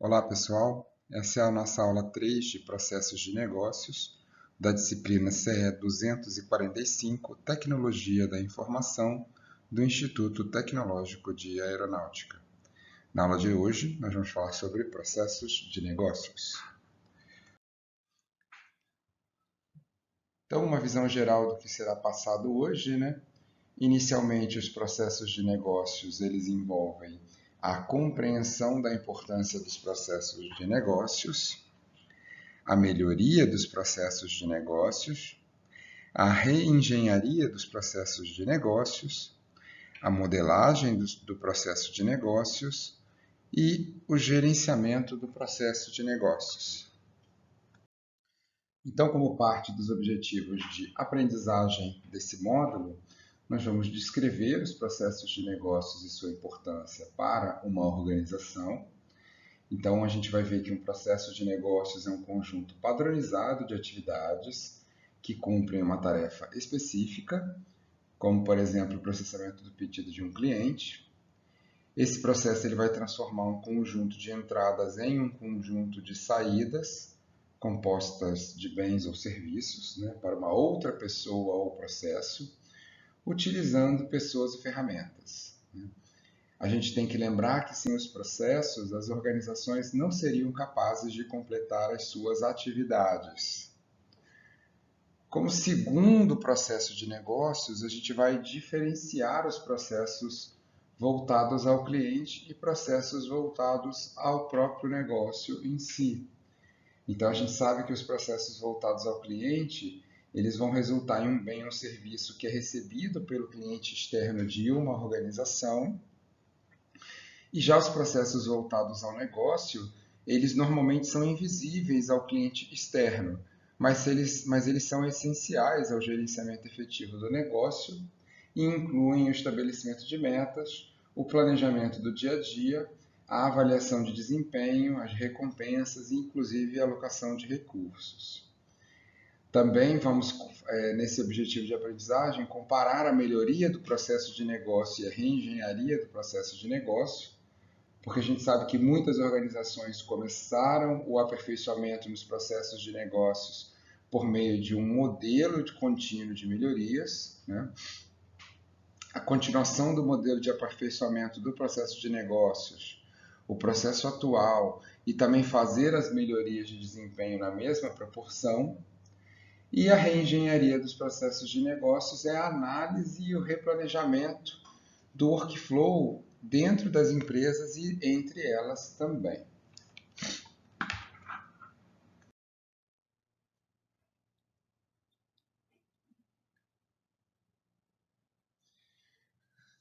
Olá, pessoal. Essa é a nossa aula 3 de Processos de Negócios, da disciplina CE 245, Tecnologia da Informação, do Instituto Tecnológico de Aeronáutica. Na aula de hoje, nós vamos falar sobre processos de negócios. Então, uma visão geral do que será passado hoje, né? Inicialmente, os processos de negócios, eles envolvem a compreensão da importância dos processos de negócios, a melhoria dos processos de negócios, a reengenharia dos processos de negócios, a modelagem do processo de negócios e o gerenciamento do processo de negócios. Então, como parte dos objetivos de aprendizagem desse módulo, nós vamos descrever os processos de negócios e sua importância para uma organização. Então, a gente vai ver que um processo de negócios é um conjunto padronizado de atividades que cumprem uma tarefa específica, como, por exemplo, o processamento do pedido de um cliente. Esse processo ele vai transformar um conjunto de entradas em um conjunto de saídas, compostas de bens ou serviços, para uma outra pessoa ou processo, utilizando pessoas e ferramentas. A gente tem que lembrar que sem os processos, as organizações não seriam capazes de completar as suas atividades. Como segundo processo de negócios, a gente vai diferenciar os processos voltados ao cliente e processos voltados ao próprio negócio em si. Então, a gente sabe que os processos voltados ao cliente, eles vão resultar em um bem ou serviço que é recebido pelo cliente externo de uma organização. E já os processos voltados ao negócio, eles normalmente são invisíveis ao cliente externo, mas eles são essenciais ao gerenciamento efetivo do negócio e incluem o estabelecimento de metas, o planejamento do dia a dia, a avaliação de desempenho, as recompensas e inclusive a alocação de recursos. Também vamos, nesse objetivo de aprendizagem, comparar a melhoria do processo de negócio e a reengenharia do processo de negócio, porque a gente sabe que muitas organizações começaram o aperfeiçoamento nos processos de negócios por meio de um modelo de contínuo de melhorias, A continuação do modelo de aperfeiçoamento do processo de negócios, o processo atual e também fazer as melhorias de desempenho na mesma proporção. E a reengenharia dos processos de negócios é a análise e o replanejamento do workflow dentro das empresas e entre elas também.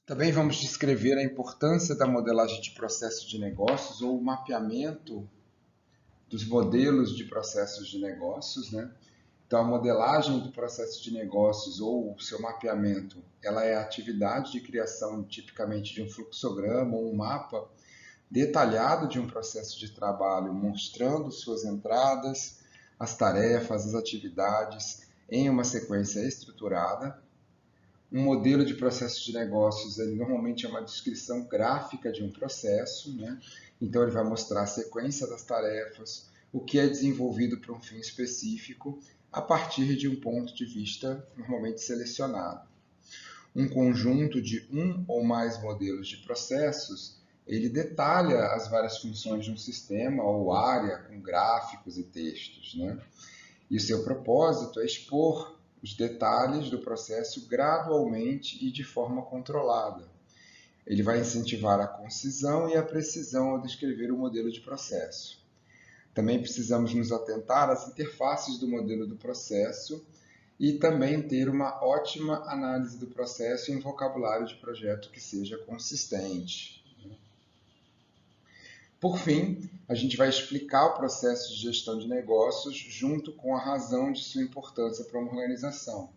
Também vamos descrever a importância da modelagem de processos de negócios ou o mapeamento dos modelos de processos de negócios, Então, a modelagem do processo de negócios ou o seu mapeamento, ela é a atividade de criação tipicamente de um fluxograma ou um mapa detalhado de um processo de trabalho, mostrando suas entradas, as tarefas, as atividades em uma sequência estruturada. Um modelo de processo de negócios, ele normalmente é uma descrição gráfica de um processo, Então ele vai mostrar a sequência das tarefas, o que é desenvolvido para um fim específico, a partir de um ponto de vista normalmente selecionado. Um conjunto de um ou mais modelos de processos, ele detalha as várias funções de um sistema ou área com gráficos e textos, E o seu propósito é expor os detalhes do processo gradualmente e de forma controlada. Ele vai incentivar a concisão e a precisão ao descrever o modelo de processo. Também precisamos nos atentar às interfaces do modelo do processo e também ter uma ótima análise do processo em vocabulário de projeto que seja consistente. Por fim, a gente vai explicar o processo de gestão de negócios junto com a razão de sua importância para uma organização.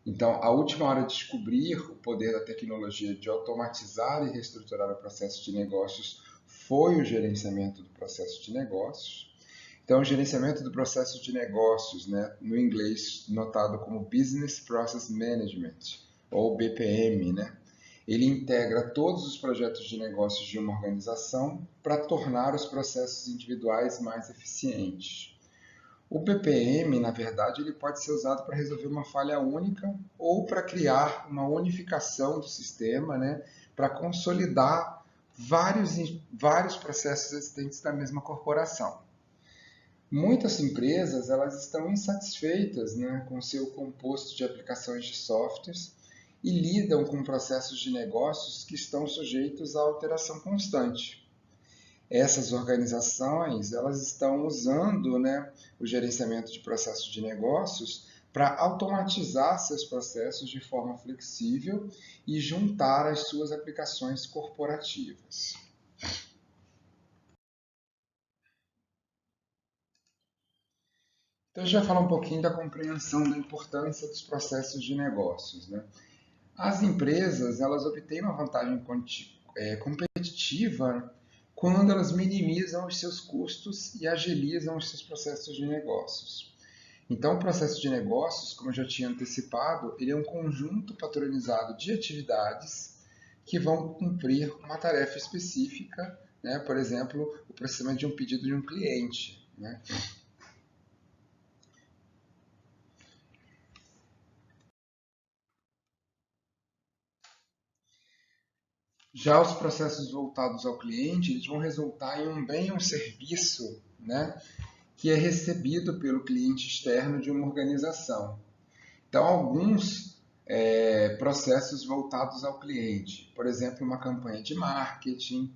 Então, a última hora de descobrir o poder da tecnologia de automatizar e reestruturar o processo de negócios foi o gerenciamento do processo de negócios. Então, o gerenciamento do processo de negócios, no inglês notado como Business Process Management, ou BPM, Ele integra todos os projetos de negócios de uma organização para tornar os processos individuais mais eficientes. O BPM, na verdade, ele pode ser usado para resolver uma falha única ou para criar uma unificação do sistema, né, para consolidar vários processos existentes da mesma corporação. Muitas empresas elas estão insatisfeitas, né, com seu composto de aplicações de softwares e lidam com processos de negócios que estão sujeitos à alteração constante. Essas organizações elas estão usando, né, o gerenciamento de processos de negócios para automatizar seus processos de forma flexível e juntar as suas aplicações corporativas. Então, a gente vai falar um pouquinho da compreensão da importância dos processos de negócios, né? As empresas elas obtêm uma vantagem competitiva quando elas minimizam os seus custos e agilizam os seus processos de negócios. Então, o processo de negócios, como eu já tinha antecipado, ele é um conjunto padronizado de atividades que vão cumprir uma tarefa específica, né? Por exemplo, o processamento de um pedido de um cliente, né? Já os processos voltados ao cliente, eles vão resultar em um bem ou um serviço, né, que é recebido pelo cliente externo de uma organização. Então, alguns processos voltados ao cliente, por exemplo, uma campanha de marketing,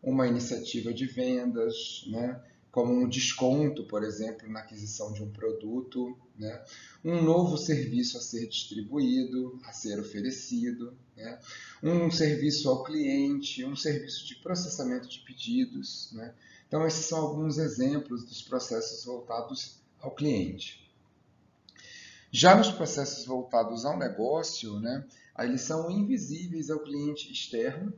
uma iniciativa de vendas, né, como um desconto, por exemplo, na aquisição de um produto, né, um novo serviço a ser distribuído, a ser oferecido, né, um serviço ao cliente, um serviço de processamento de pedidos. Né. Então, esses são alguns exemplos dos processos voltados ao cliente. Já nos processos voltados ao negócio, né, eles são invisíveis ao cliente externo,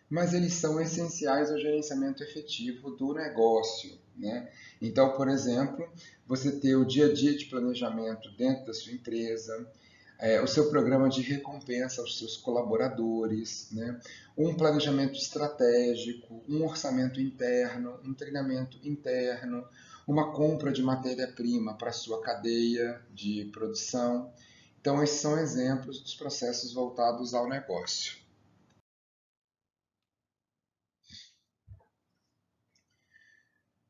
mas eles são essenciais ao gerenciamento efetivo do negócio. Né? Então, por exemplo, você ter o dia a dia de planejamento dentro da sua empresa, o seu programa de recompensa aos seus colaboradores, né? Um planejamento estratégico, um orçamento interno, um treinamento interno, uma compra de matéria-prima para a sua cadeia de produção. Então, esses são exemplos dos processos voltados ao negócio.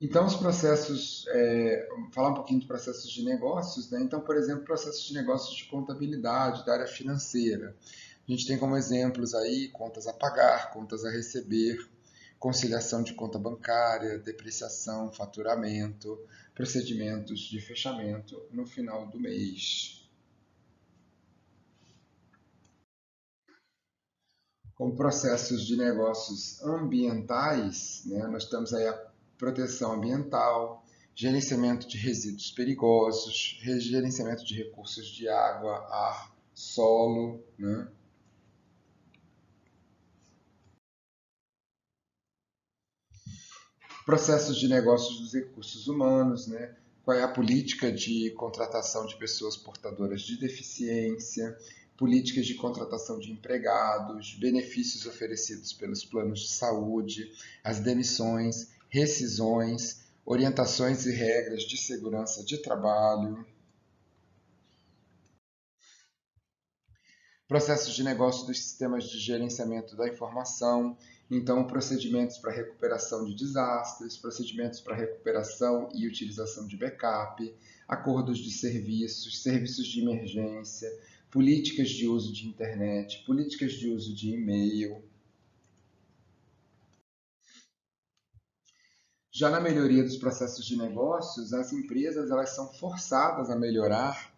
Então, os processos, falar um pouquinho de processos de negócios, né? Então, por exemplo, processos de negócios de contabilidade, da área financeira. A gente tem como exemplos aí contas a pagar, contas a receber, conciliação de conta bancária, depreciação, faturamento, procedimentos de fechamento no final do mês. Como processos de negócios ambientais, né, nós temos aí a proteção ambiental, gerenciamento de resíduos perigosos, gerenciamento de recursos de água, ar, solo, né? Processos de negócios dos recursos humanos, né? Qual é a política de contratação de pessoas portadoras de deficiência, políticas de contratação de empregados, benefícios oferecidos pelos planos de saúde, as demissões, rescisões, orientações e regras de segurança de trabalho. Processos de negócio dos sistemas de gerenciamento da informação, então procedimentos para recuperação de desastres, procedimentos para recuperação e utilização de backup, acordos de serviços, serviços de emergência, políticas de uso de internet, políticas de uso de e-mail. Já na melhoria dos processos de negócios, as empresas elas são forçadas a melhorar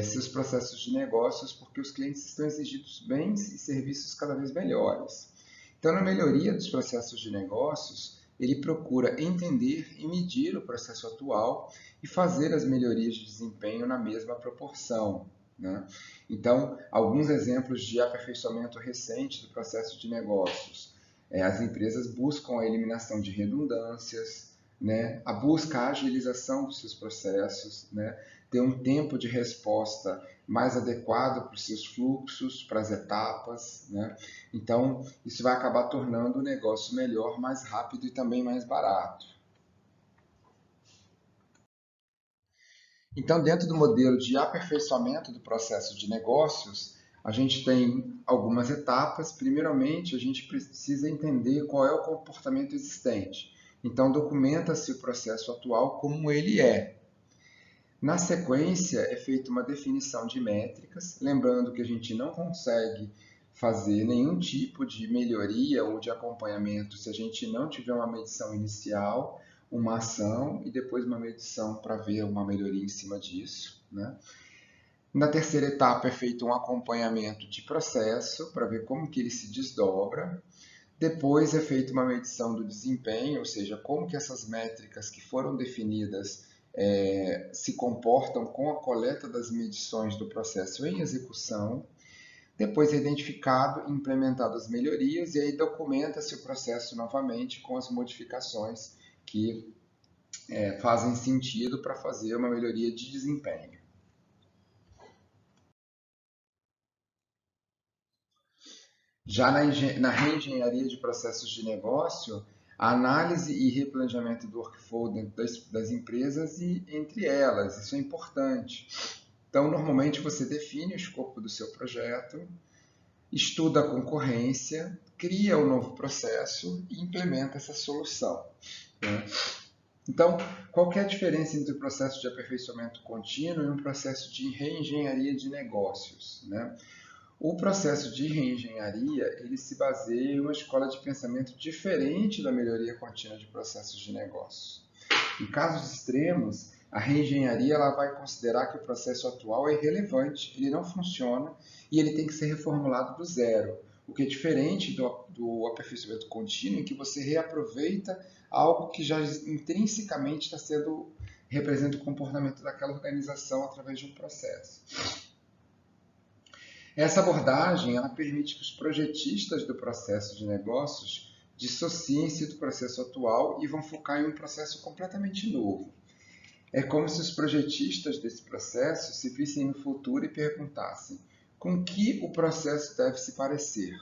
seus processos de negócios porque os clientes estão exigindo bens e serviços cada vez melhores. Então, na melhoria dos processos de negócios, ele procura entender e medir o processo atual e fazer as melhorias de desempenho na mesma proporção. Né? Então, alguns exemplos de aperfeiçoamento recente do processo de negócios. As empresas buscam a eliminação de redundâncias, né? A busca a agilização dos seus processos, né? ter um tempo de resposta mais adequado para os seus fluxos, para as etapas, né? Então, isso vai acabar tornando o negócio melhor, mais rápido e também mais barato. Então, dentro do modelo de aperfeiçoamento do processo de negócios, a gente tem algumas etapas. Primeiramente, a gente precisa entender qual é o comportamento existente. Então, documenta-se o processo atual como ele é. Na sequência, é feita uma definição de métricas, lembrando que a gente não consegue fazer nenhum tipo de melhoria ou de acompanhamento se a gente não tiver uma medição inicial, uma ação e depois uma medição para ver uma melhoria em cima disso, né? Na terceira etapa é feito um acompanhamento de processo para ver como que ele se desdobra. Depois é feita uma medição do desempenho, ou seja, como que essas métricas que foram definidas se comportam com a coleta das medições do processo em execução. Depois é identificado e implementado as melhorias e aí documenta-se o processo novamente com as modificações que fazem sentido para fazer uma melhoria de desempenho. Já na reengenharia de processos de negócio, a análise e replanejamento do workflow dentro das empresas e entre elas, isso é importante. Então, normalmente você define o escopo do seu projeto, estuda a concorrência, cria um novo processo e implementa essa solução, né? Então, qual que é a diferença entre o processo de aperfeiçoamento contínuo e um processo de reengenharia de negócios, né? O processo de reengenharia, ele se baseia em uma escola de pensamento diferente da melhoria contínua de processos de negócio. Em casos extremos, a reengenharia ela vai considerar que o processo atual é irrelevante, ele não funciona e ele tem que ser reformulado do zero. O que é diferente do aperfeiçoamento contínuo, em que você reaproveita algo que já intrinsecamente representa o comportamento daquela organização através de um processo. Essa abordagem ela permite que os projetistas do processo de negócios dissociem-se do processo atual e vão focar em um processo completamente novo. É como se os projetistas desse processo se vissem no futuro e perguntassem: com que o processo deve se parecer?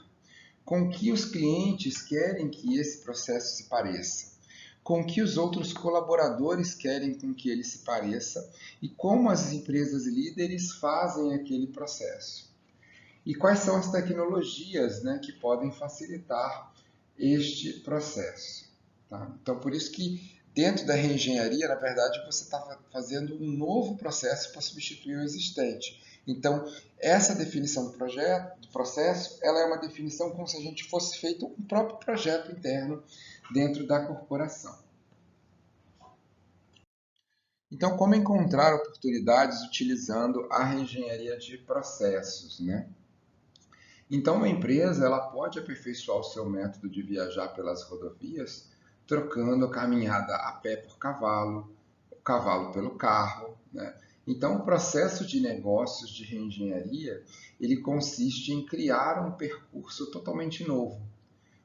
Com que os clientes querem que esse processo se pareça? Com que os outros colaboradores querem com que ele se pareça? E como as empresas líderes fazem aquele processo? E quais são as tecnologias, né, que podem facilitar este processo? Tá? Então, por isso que dentro da reengenharia, na verdade, você está fazendo um novo processo para substituir o existente. Então, essa definição do processo, ela é uma definição como se a gente fosse feito um próprio projeto interno dentro da corporação. Então, como encontrar oportunidades utilizando a reengenharia de processos, né? Então, uma empresa ela pode aperfeiçoar o seu método de viajar pelas rodovias, trocando a caminhada a pé por cavalo, o cavalo pelo carro, né? Então, o processo de negócios de reengenharia, ele consiste em criar um percurso totalmente novo,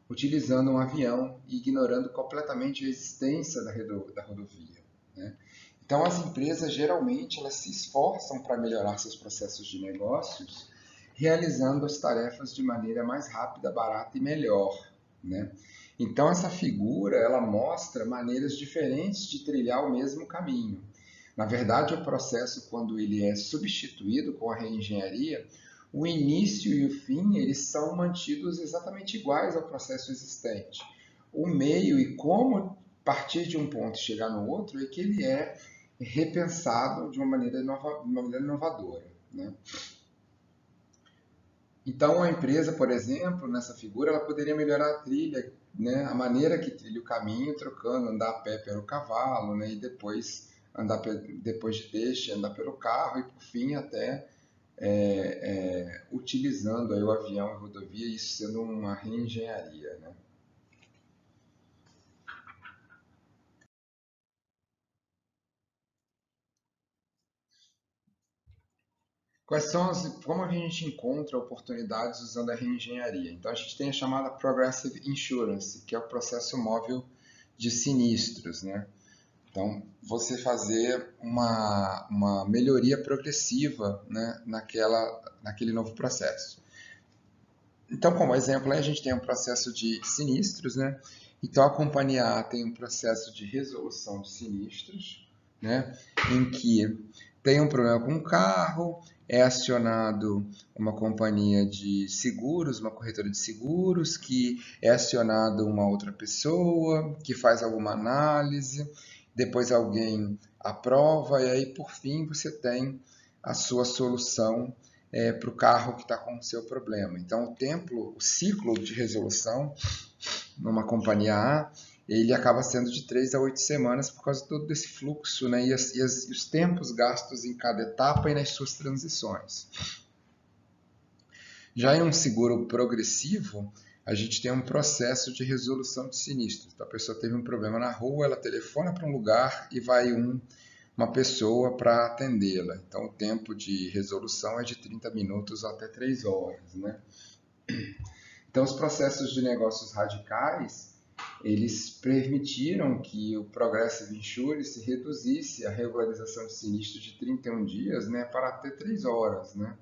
utilizando um avião e ignorando completamente a existência da rodovia, né? Então, as empresas geralmente elas se esforçam para melhorar seus processos de negócios, realizando as tarefas de maneira mais rápida, barata e melhor, né? Então, essa figura ela mostra maneiras diferentes de trilhar o mesmo caminho. Na verdade, o processo, quando ele é substituído com a reengenharia, o início e o fim eles são mantidos exatamente iguais ao processo existente. O meio e como partir de um ponto e chegar no outro é que ele é repensado de uma maneira inovadora, né? Então, a empresa, por exemplo, nessa figura, ela poderia melhorar a trilha, né? A maneira que trilha o caminho, trocando, andar a pé pelo cavalo, né? E depois, depois de deixe, andar pelo carro e, por fim, até utilizando aí o avião e a rodovia, isso sendo uma reengenharia, né? Como a gente encontra oportunidades usando a reengenharia? Então, a gente tem a chamada Progressive Insurance, que é o processo móvel de sinistros, né? Então, você fazer uma melhoria progressiva, né, naquele novo processo. Então, como exemplo, a gente tem um processo de sinistros, né? Então, a companhia A tem um processo de resolução de sinistros, né? Em que tem um problema com o carro, é acionado uma companhia de seguros, uma corretora de seguros, que é acionado uma outra pessoa, que faz alguma análise, depois alguém aprova, e aí, por fim, você tem a sua solução para o carro que está com o seu problema. Então, o ciclo de resolução numa companhia A, ele acaba sendo de 3 a 8 semanas por causa de todo esse fluxo, né, e os tempos gastos em cada etapa e nas suas transições. Já em um seguro progressivo, a gente tem um processo de resolução de sinistros. Então, a pessoa teve um problema na rua, ela telefona para um lugar e vai uma pessoa para atendê-la. Então, o tempo de resolução é de 30 minutos até 3 horas, né? Então, os processos de negócios radicais, eles permitiram que o Progressive Insurance reduzisse a regularização de sinistro de 31 dias, né, para até 3 horas, né?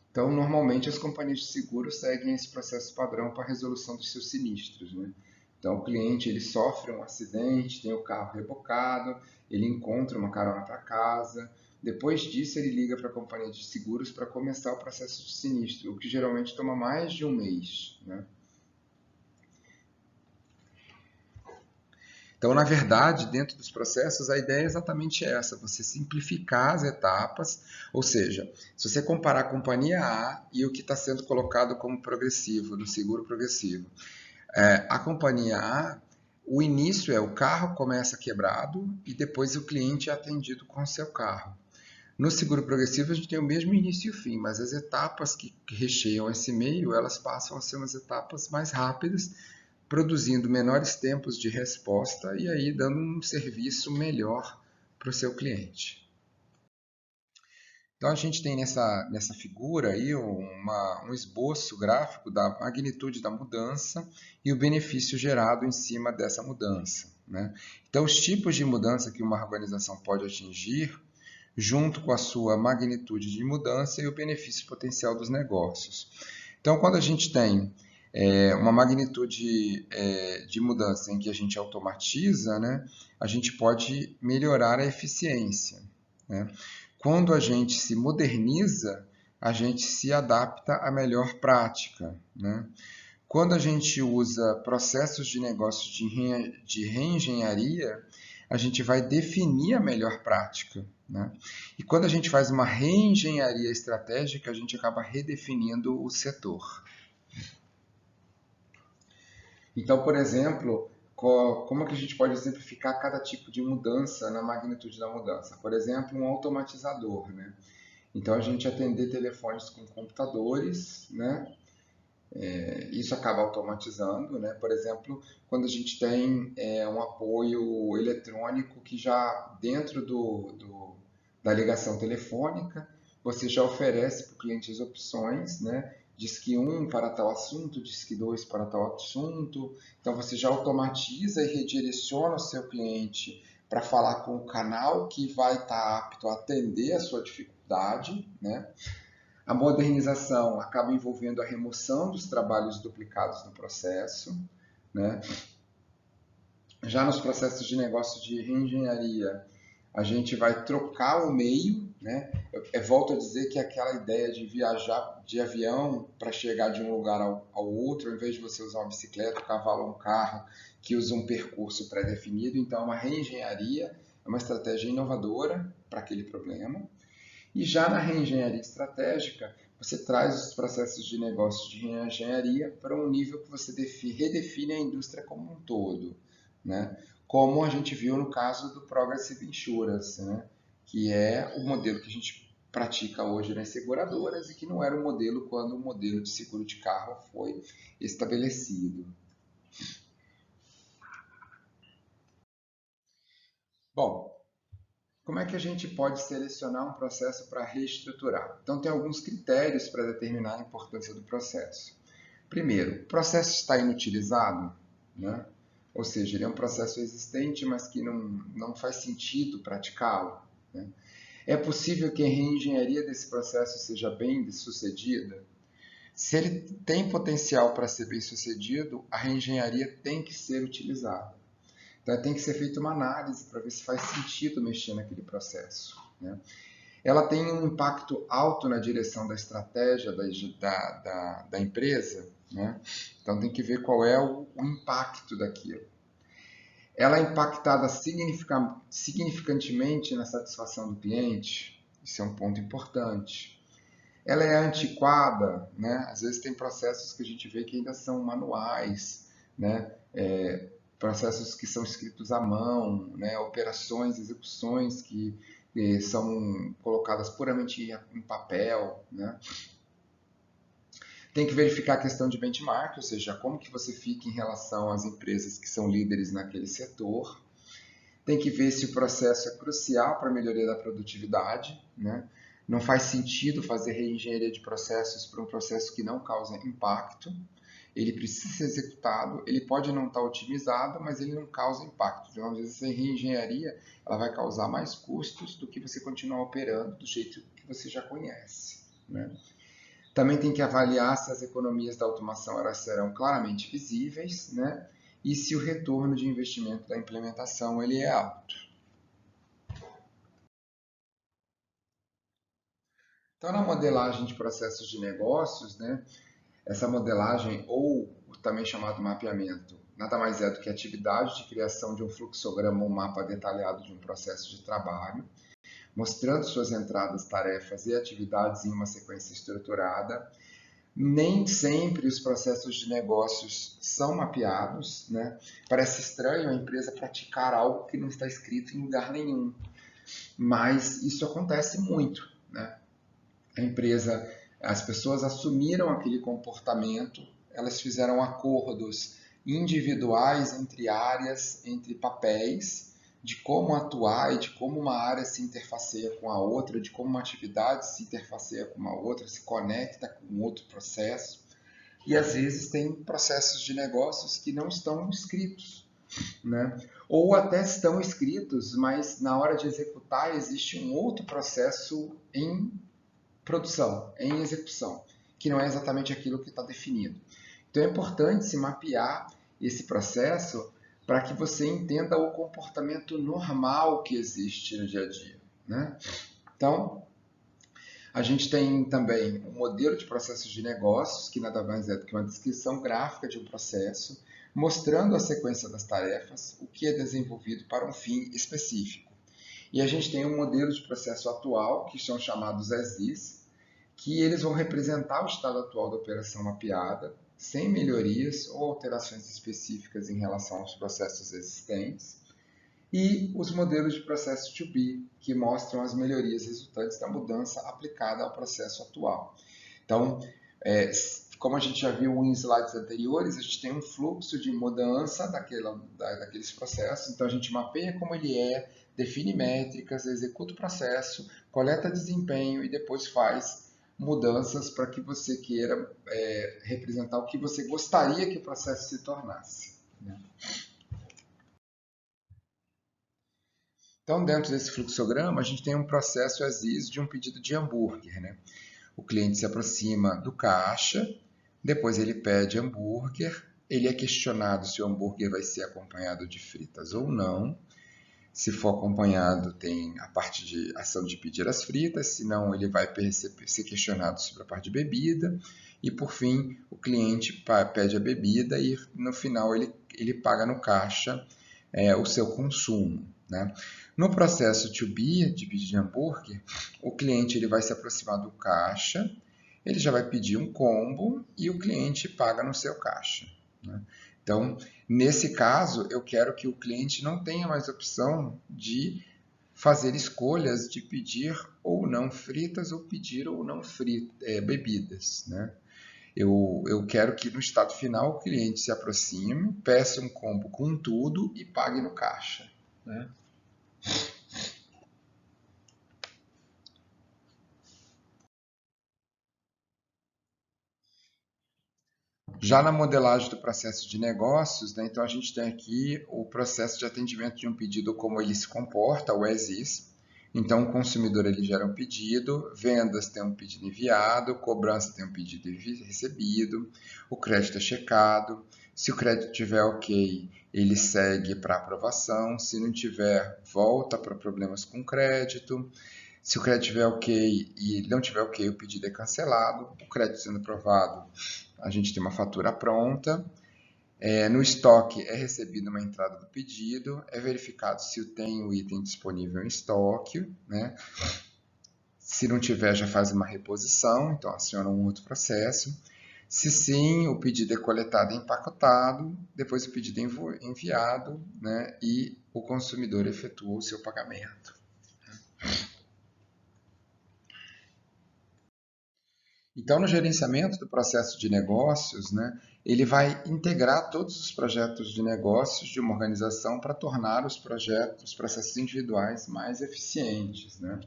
Então, normalmente, as companhias de seguro seguem esse processo padrão para a resolução dos seus sinistros, né? Então, o cliente ele sofre um acidente, tem o carro rebocado, ele encontra uma carona para casa. Depois disso, ele liga para a companhia de seguros para começar o processo de sinistro, o que geralmente toma mais de um mês, né? Então, na verdade, dentro dos processos, a ideia é exatamente essa: você simplificar as etapas, ou seja, se você comparar a companhia A e o que está sendo colocado como progressivo, no seguro progressivo, a companhia A, o início é o carro começa quebrado e depois o cliente é atendido com o seu carro. No seguro progressivo, a gente tem o mesmo início e o fim, mas as etapas que recheiam esse meio, elas passam a ser umas etapas mais rápidas, produzindo menores tempos de resposta e aí dando um serviço melhor para o seu cliente. Então a gente tem nessa figura aí um esboço gráfico da magnitude da mudança e o benefício gerado em cima dessa mudança, né? Então os tipos de mudança que uma organização pode atingir, junto com a sua magnitude de mudança e o benefício potencial dos negócios. Então quando a gente tem uma magnitude de mudança em que a gente automatiza, né, a gente pode melhorar a eficiência, né? Quando a gente se moderniza, a gente se adapta à melhor prática, né? Quando a gente usa processos de negócio de reengenharia, a gente vai definir a melhor prática, né? E quando a gente faz uma reengenharia estratégica, a gente acaba redefinindo o setor. Então, por exemplo, como que a gente pode exemplificar cada tipo de mudança na magnitude da mudança? Por exemplo, um automatizador, né? Então, a gente atender telefones com computadores, né? Isso acaba automatizando, né? Por exemplo, quando a gente tem um apoio eletrônico que já dentro da ligação telefônica, você já oferece para o cliente as opções, né? Disque 1 para tal assunto, Disque 2 para tal assunto. Então você já automatiza e redireciona o seu cliente para falar com o canal que vai estar apto a atender a sua dificuldade, né? A modernização acaba envolvendo a remoção dos trabalhos duplicados no processo, né? Já nos processos de negócio de reengenharia, a gente vai trocar o meio, né? Eu volto a dizer que aquela ideia de viajar de avião para chegar de um lugar ao outro, ao invés de você usar uma bicicleta, um cavalo ou um carro que usa um percurso pré-definido, então uma reengenharia é uma estratégia inovadora para aquele problema. E já na reengenharia estratégica, você traz os processos de negócio de reengenharia para um nível que você redefine a indústria como um todo, né? Como a gente viu no caso do Progressive Insurance, né? Que é o modelo que a gente pratica hoje nas seguradoras e que não era o modelo quando o modelo de seguro de carro foi estabelecido. Bom, como é que a gente pode selecionar um processo para reestruturar? Então, tem alguns critérios para determinar a importância do processo. Primeiro, o processo está inutilizado, né? Ou seja, ele é um processo existente, mas que não faz sentido praticá-lo, né? É possível que a reengenharia desse processo seja bem sucedida? Se ele tem potencial para ser bem sucedido, a reengenharia tem que ser utilizada. Então, tem que ser feita uma análise para ver se faz sentido mexer naquele processo, né? Ela tem um impacto alto na direção da estratégia da empresa, né? Então, tem que ver qual é o impacto daquilo. Ela é impactada significantemente na satisfação do cliente? Isso é um ponto importante. Ela é antiquada, né? Às vezes tem processos que a gente vê que ainda são manuais, né? Processos que são escritos à mão, né? Operações, execuções que são colocadas puramente em papel, né? Tem que verificar a questão de benchmark, ou seja, como que você fica em relação às empresas que são líderes naquele setor. Tem que ver se o processo é crucial para a melhoria da produtividade, né? Não faz sentido fazer reengenharia de processos para um processo que não causa impacto. Ele precisa ser executado, ele pode não estar otimizado, mas ele não causa impacto. Então, às vezes, a reengenharia ela vai causar mais custos do que você continuar operando do jeito que você já conhece, né? Também tem que avaliar se as economias da automação elas serão claramente visíveis, né? E se o retorno de investimento da implementação ele é alto. Então, na modelagem de processos de negócios, né, essa modelagem, ou também chamado mapeamento, nada mais é do que a atividade de criação de um fluxograma ou mapa detalhado de um processo de trabalho, mostrando suas entradas, tarefas e atividades em uma sequência estruturada. Nem sempre os processos de negócios são mapeados, né? Parece estranho a empresa praticar algo que não está escrito em lugar nenhum, mas isso acontece muito, né? A empresa, as pessoas assumiram aquele comportamento, elas fizeram acordos individuais entre áreas, entre papéis, de como atuar e de como uma área se interfaceia com a outra, de como uma atividade se interfaceia com uma outra, se conecta com outro processo. E às vezes tem processos de negócios que não estão escritos, né? Ou até estão escritos, mas na hora de executar existe um outro processo em produção, em execução, que não é exatamente aquilo que está definido. Então é importante se mapear esse processo para que você entenda o comportamento normal que existe no dia a dia, né? Então, a gente tem também um modelo de processos de negócios, que nada mais é do que uma descrição gráfica de um processo, mostrando a sequência das tarefas, o que é desenvolvido para um fim específico. E a gente tem um modelo de processo atual, que são chamados ESIs, que eles vão representar o estado atual da operação mapeada, sem melhorias ou alterações específicas em relação aos processos existentes, e os modelos de processo to be, que mostram as melhorias resultantes da mudança aplicada ao processo atual. Então, como a gente já viu em slides anteriores, a gente tem um fluxo de mudança daqueles processos, então a gente mapeia como ele é, define métricas, executa o processo, coleta desempenho e depois faz mudanças para que você queira representar o que você gostaria que o processo se tornasse, né? Então, dentro desse fluxograma, a gente tem um processo ASIS de um pedido de hambúrguer, né? O cliente se aproxima do caixa, depois ele pede hambúrguer, ele é questionado se o hambúrguer vai ser acompanhado de fritas ou não. Se for acompanhado, tem a parte de ação de pedir as fritas, se não, ele vai ser questionado sobre a parte de bebida. E, por fim, o cliente pede a bebida e, no final, ele paga no caixa o seu consumo, né? No processo to be, de pedir de hambúrguer, o cliente ele vai se aproximar do caixa, ele já vai pedir um combo e o cliente paga no seu caixa, né? Então, nesse caso, eu quero que o cliente não tenha mais opção de fazer escolhas de pedir ou não fritas ou pedir ou não bebidas, né? Eu quero que no estado final o cliente se aproxime, peça um combo com tudo e pague no caixa, né? Já na modelagem do processo de negócios, né, então a gente tem aqui o processo de atendimento de um pedido, como ele se comporta, o as is. Então, o consumidor ele gera um pedido, vendas tem um pedido enviado, cobrança tem um pedido recebido, o crédito é checado. Se o crédito tiver ok, ele segue para aprovação. Se não tiver, volta para problemas com crédito. Se o crédito tiver ok e não tiver ok, o pedido é cancelado. O crédito sendo aprovado, a gente tem uma fatura pronta. No estoque é recebida uma entrada do pedido, é verificado se tem o item disponível em estoque, né? Se não tiver, já faz uma reposição, então aciona um outro processo. Se sim, o pedido é coletado e empacotado, depois o pedido é enviado, né? E o consumidor efetua o seu pagamento. Então, no gerenciamento do processo de negócios, né, ele vai integrar todos os projetos de negócios de uma organização para tornar os processos individuais mais eficientes, né?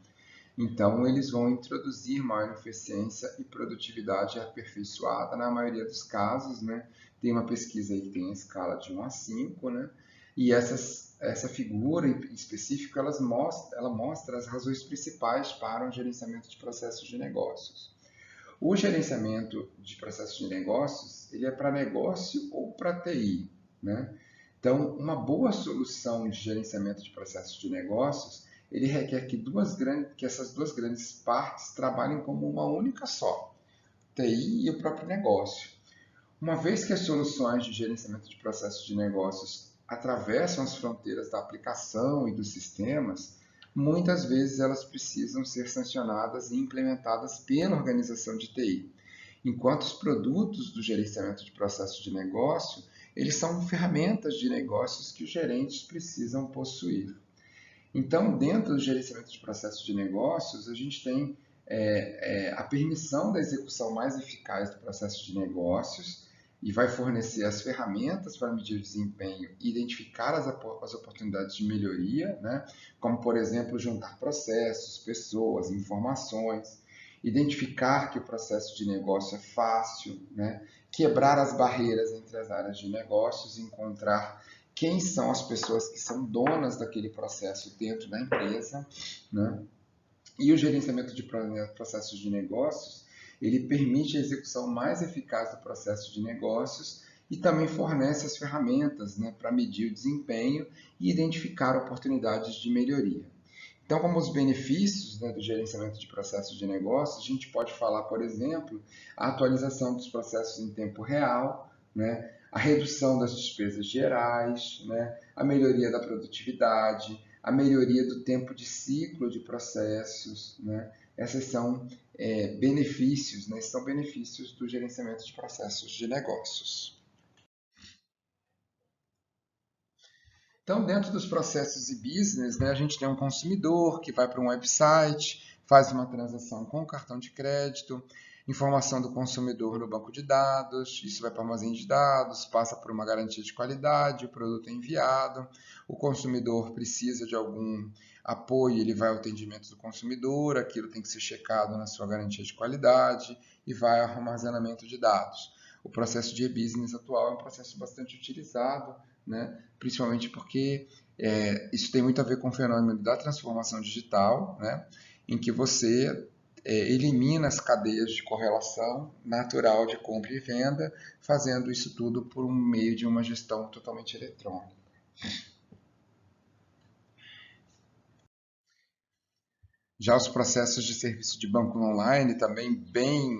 Então, eles vão introduzir maior eficiência e produtividade aperfeiçoada na maioria dos casos, né? Tem uma pesquisa aí que tem a escala de 1 a 5, né? E essa figura específica, ela mostra as razões principais para o gerenciamento de processos de negócios. O gerenciamento de processos de negócios, ele é para negócio ou para TI, né? Então, uma boa solução de gerenciamento de processos de negócios, ele requer que essas duas grandes partes trabalhem como uma única só, TI e o próprio negócio. Uma vez que as soluções de gerenciamento de processos de negócios atravessam as fronteiras da aplicação e dos sistemas, muitas vezes elas precisam ser sancionadas e implementadas pela organização de TI. Enquanto os produtos do gerenciamento de processos de negócio, eles são ferramentas de negócios que os gerentes precisam possuir. Então, dentro do gerenciamento de processos de negócios, a gente tem a permissão da execução mais eficaz do processo de negócios e vai fornecer as ferramentas para medir o desempenho e identificar as oportunidades de melhoria, né? Como, por exemplo, juntar processos, pessoas, informações, identificar que o processo de negócio é fácil, né? Quebrar as barreiras entre as áreas de negócios, encontrar quem são as pessoas que são donas daquele processo dentro da empresa, né? E o gerenciamento de processos de negócios, ele permite a execução mais eficaz do processo de negócios e também fornece as ferramentas, né, para medir o desempenho e identificar oportunidades de melhoria. Então, como os benefícios, né, do gerenciamento de processos de negócios, a gente pode falar, por exemplo, a atualização dos processos em tempo real, né, a redução das despesas gerais, né, a melhoria da produtividade, a melhoria do tempo de ciclo de processos, né? Essas são benefícios, né? São benefícios do gerenciamento de processos de negócios. Então, dentro dos processos e business, né, a gente tem um consumidor que vai para um website, faz uma transação com o cartão de crédito, informação do consumidor no banco de dados, isso vai para o armazém de dados, passa por uma garantia de qualidade, o produto é enviado, o consumidor precisa de algum apoio, ele vai ao atendimento do consumidor, aquilo tem que ser checado na sua garantia de qualidade e vai ao armazenamento de dados. O processo de e-business atual é um processo bastante utilizado, né? Principalmente porque isso tem muito a ver com o fenômeno da transformação digital, né? Em que você elimina as cadeias de correlação natural de compra e venda, fazendo isso tudo por meio de uma gestão totalmente eletrônica. Já os processos de serviço de banco online também bem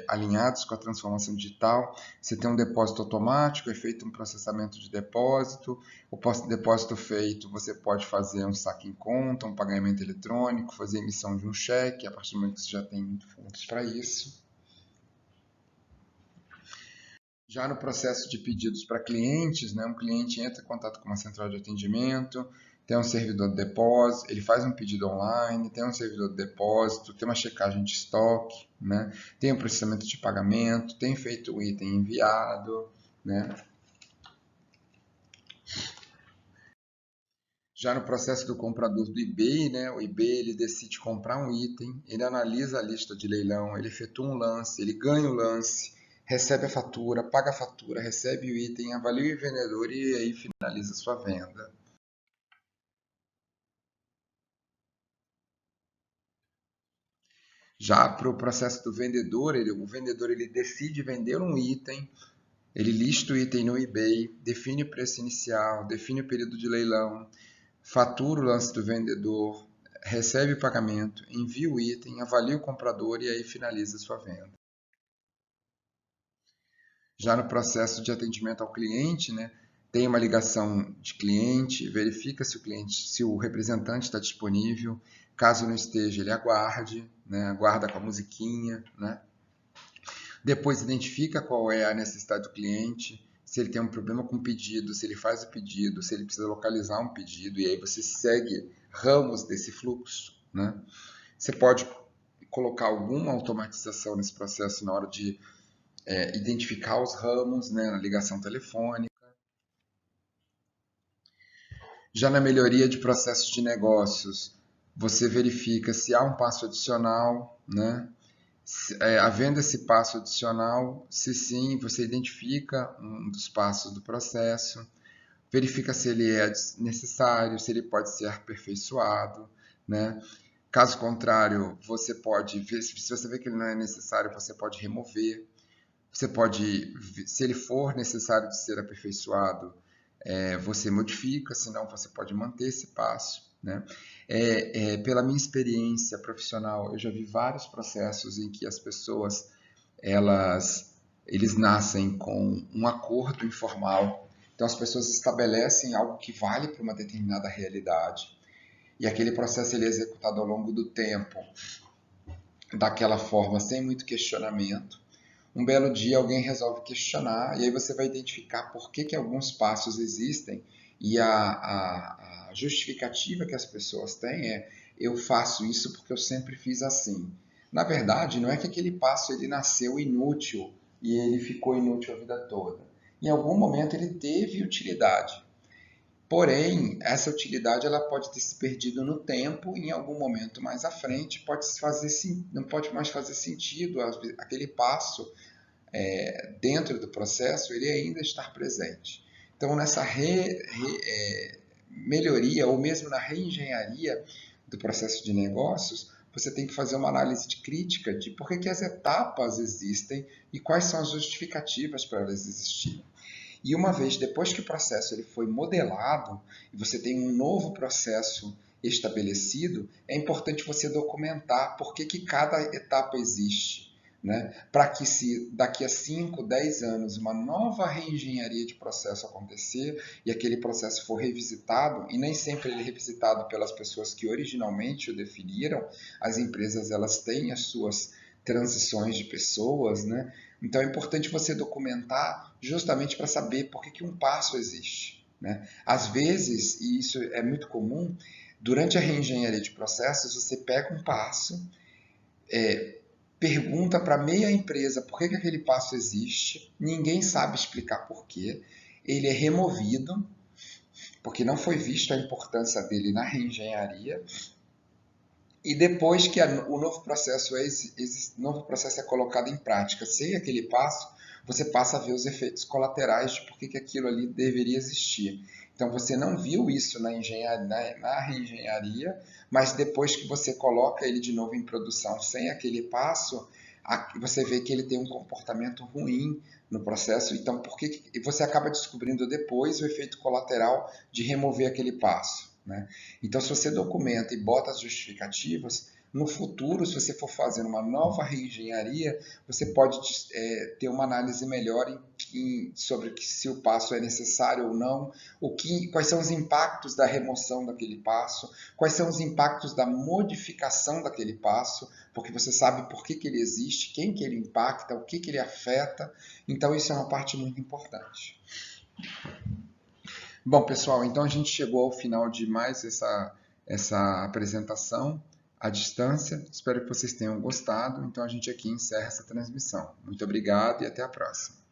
alinhados com a transformação digital. Você tem um depósito automático, é feito um processamento de depósito. O depósito feito, você pode fazer um saque em conta, um pagamento eletrônico, fazer emissão de um cheque, a partir do momento que você já tem fundos para isso. Já no processo de pedidos para clientes, né, um cliente entra em contato com uma central de atendimento, tem um servidor de depósito, ele faz um pedido online, tem um servidor de depósito, tem uma checagem de estoque, né, tem o processamento de pagamento, tem feito o item enviado, né. Já no processo do comprador do eBay, né, o eBay ele decide comprar um item, ele analisa a lista de leilão, ele efetua um lance, ele ganha o lance, recebe a fatura, paga a fatura, recebe o item, avalia o vendedor e aí finaliza a sua venda. Já para o processo do vendedor, o vendedor ele decide vender um item, ele lista o item no eBay, define o preço inicial, define o período de leilão, fatura o lance do vendedor, recebe o pagamento, envia o item, avalia o comprador e aí finaliza a sua venda. Já no processo de atendimento ao cliente, né, tem uma ligação de cliente, verifica se o representante está disponível, caso não esteja, ele aguarde, né, aguarda com a musiquinha, né. Depois identifica qual é a necessidade do cliente, se ele tem um problema com o pedido, se ele faz o pedido, se ele precisa localizar um pedido, e aí você segue ramos desse fluxo, né. Você pode colocar alguma automatização nesse processo na hora de identificar os ramos, né, na ligação telefônica. Já na melhoria de processos de negócios, você verifica se há um passo adicional, né? Havendo esse passo adicional, se sim, você identifica um dos passos do processo, verifica se ele é necessário, se ele pode ser aperfeiçoado, né? Caso contrário, você pode ver, se você vê que ele não é necessário, você pode remover. Você pode, se ele for necessário de ser aperfeiçoado, você modifica, senão você pode manter esse passo, né? Pela minha experiência profissional, eu já vi vários processos em que as pessoas eles nascem com um acordo informal. Então as pessoas estabelecem algo que vale para uma determinada realidade e aquele processo ele é executado ao longo do tempo daquela forma, sem muito questionamento. Um belo dia alguém resolve questionar e aí você vai identificar por que alguns passos existem e a justificativa que as pessoas têm é eu faço isso porque eu sempre fiz assim. Na verdade, não é que aquele passo ele nasceu inútil e ele ficou inútil a vida toda. Em algum momento ele teve utilidade. Porém, essa utilidade ela pode ter se perdido no tempo, em algum momento mais à frente não pode mais fazer sentido aquele passo dentro do processo, ele ainda estar presente. Então, nessa melhoria ou mesmo na reengenharia do processo de negócios, você tem que fazer uma análise crítica de por que as etapas existem e quais são as justificativas para elas existirem. E uma vez depois que o processo ele foi modelado e você tem um novo processo estabelecido, é importante você documentar por que cada etapa existe, né? Para que se daqui a 5, 10 anos uma nova reengenharia de processo acontecer e aquele processo for revisitado, e nem sempre ele é revisitado pelas pessoas que originalmente o definiram, as empresas elas têm as suas transições de pessoas, né? Então é importante você documentar justamente para saber por que um passo existe, né? Às vezes, e isso é muito comum, durante a reengenharia de processos, você pega um passo, pergunta para meia empresa por que aquele passo existe, ninguém sabe explicar por quê, ele é removido, porque não foi visto a importância dele na reengenharia, e depois que o novo processo é colocado em prática sem aquele passo, você passa a ver os efeitos colaterais de por que aquilo ali deveria existir. Então você não viu isso na reengenharia, mas depois que você coloca ele de novo em produção sem aquele passo, você vê que ele tem um comportamento ruim no processo. Então você acaba descobrindo depois o efeito colateral de remover aquele passo, né? Então, se você documenta e bota as justificativas, no futuro, se você for fazer uma nova reengenharia, você pode ter uma análise melhor sobre se o passo é necessário ou não, quais são os impactos da remoção daquele passo, quais são os impactos da modificação daquele passo, porque você sabe por que ele existe, quem que ele impacta, o que ele afeta. Então, isso é uma parte muito importante. Bom, pessoal, então a gente chegou ao final de mais essa apresentação à distância. Espero que vocês tenham gostado. Então a gente aqui encerra essa transmissão. Muito obrigado e até a próxima.